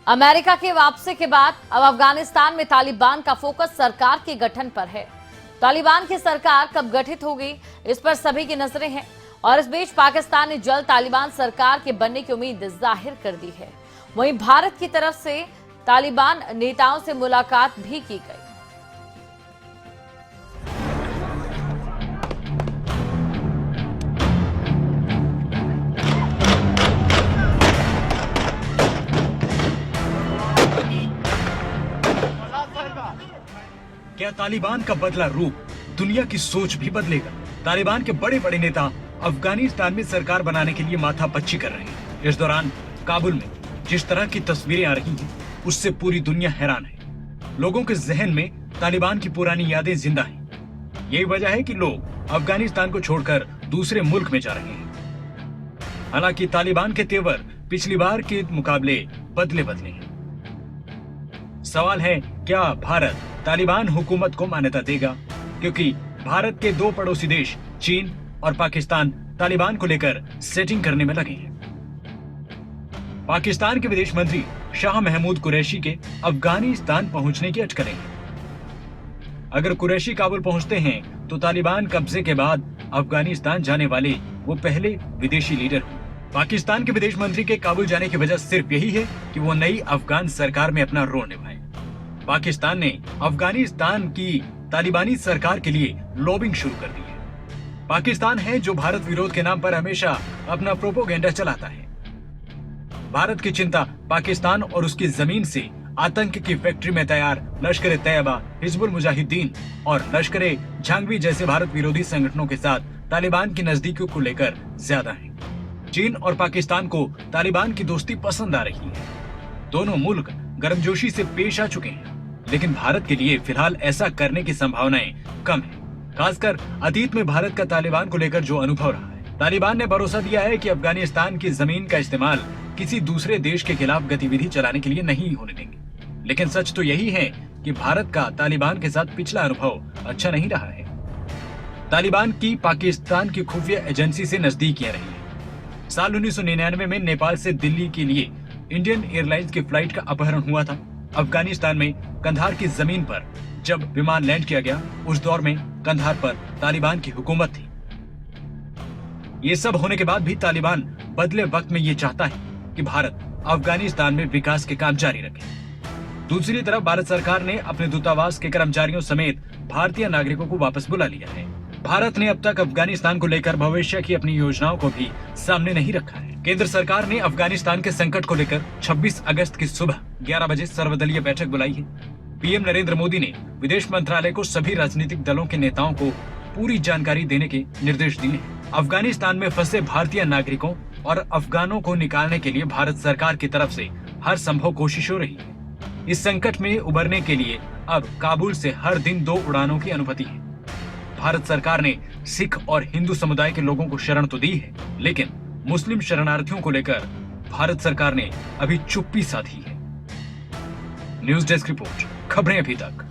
America की वापसी के बाद अब अफगानिस्तान में तालिबान का फोकस सरकार के गठन पर है। तालिबान की सरकार कब गठित होगी, इस पर सभी की नजरें हैं और इस बीच पाकिस्तान ने जल्द तालिबान सरकार के बनने की उम्मीद जाहिर कर दी है। वहीं भारत की तरफ से तालिबान नेताओं से मुलाकात भी की गई। क्या तालिबान का बदला रूप दुनिया की सोच भी बदलेगा? तालिबान के बड़े बड़े नेता अफगानिस्तान में सरकार बनाने के लिए माथापच्ची कर रहे हैं। इस दौरान काबुल में जिस तरह की तस्वीरें आ रही हैं, उससे पूरी दुनिया हैरान है। लोगों के जहन में तालिबान की पुरानी यादें जिंदा हैं। यही वजह है कि लोग अफगानिस्तान को छोड़कर दूसरे मुल्क में जा रहे हैं। हालांकि तालिबान के तेवर पिछली बार के मुकाबले बदले हैं। सवाल है, क्या भारत तालिबान हुकूमत को मान्यता देगा? क्योंकि भारत के दो पड़ोसी देश चीन और पाकिस्तान तालिबान को लेकर सेटिंग करने में लगे हैं। पाकिस्तान के विदेश मंत्री शाह महमूद कुरैशी के अफगानिस्तान पहुंचने की अटकलें हैं। अगर कुरैशी काबुल पहुंचते हैं तो तालिबान कब्जे के बाद अफगानिस्तान जाने वाले वो पहले विदेशी लीडर हैं। पाकिस्तान के विदेश मंत्री के काबुल जाने की वजह सिर्फ यही है कि वो नई अफगान सरकार में अपना रोल निभाए। पाकिस्तान ने अफगानिस्तान की तालिबानी सरकार के लिए लॉबिंग शुरू कर दी है। पाकिस्तान है जो भारत विरोध के नाम पर हमेशा अपना प्रोपोगेंडा चलाता है। भारत की चिंता पाकिस्तान और उसकी जमीन से आतंक की फैक्ट्री में तैयार लश्कर तैयबा, हिजबुल मुजाहिदीन और लश्कर झांगवी जैसे भारत विरोधी संगठनों के साथ तालिबान की नजदीकियों को लेकर ज्यादा है। चीन और पाकिस्तान को तालिबान की दोस्ती पसंद आ रही है। दोनों मुल्क गर्मजोशी से पेश आ चुके हैं, लेकिन भारत के लिए फिलहाल ऐसा करने की संभावनाएं कम है। खासकर अतीत में भारत का तालिबान को लेकर जो अनुभव रहा है। तालिबान ने भरोसा दिया है कि अफगानिस्तान की जमीन का इस्तेमाल किसी दूसरे देश के खिलाफ गतिविधि चलाने के लिए नहीं होने देंगे। लेकिन सच तो यही है कि भारत का तालिबान के साथ पिछला अनुभव अच्छा नहीं रहा है। तालिबान की पाकिस्तान की खुफिया एजेंसी से नजदीकियां रही है। साल 1999 में नेपाल से दिल्ली के लिए इंडियन एयरलाइंस की फ्लाइट का अपहरण हुआ था। अफगानिस्तान में कंधार की जमीन पर जब विमान लैंड किया गया, उस दौर में कंधार पर तालिबान की हुकूमत थी। ये सब होने के बाद भी तालिबान बदले वक्त में ये चाहता है कि भारत अफगानिस्तान में विकास के काम जारी रखे। दूसरी तरफ भारत सरकार ने अपने दूतावास के कर्मचारियों समेत भारतीय नागरिकों को वापस बुला लिया है। भारत ने अब तक अफगानिस्तान को लेकर भविष्य की अपनी योजनाओं को भी सामने नहीं रखा है। केंद्र सरकार ने अफगानिस्तान के संकट को लेकर 26 अगस्त की सुबह 11 बजे सर्वदलीय बैठक बुलाई है। पीएम नरेंद्र मोदी ने विदेश मंत्रालय को सभी राजनीतिक दलों के नेताओं को पूरी जानकारी देने के निर्देश दिए हैं। अफगानिस्तान में फंसे भारतीय नागरिकों और अफगानों को निकालने के लिए भारत सरकार की तरफ से हर संभव कोशिश हो रही है। इस संकट में उबरने के लिए अब काबुल से हर दिन 2 उड़ानों की अनुमति है। भारत सरकार ने सिख और हिंदू समुदाय के लोगों को शरण तो दी है, लेकिन मुस्लिम शरणार्थियों को लेकर भारत सरकार ने अभी चुप्पी साधी है। न्यूज़ डेस्क रिपोर्ट, खबरें अभी तक।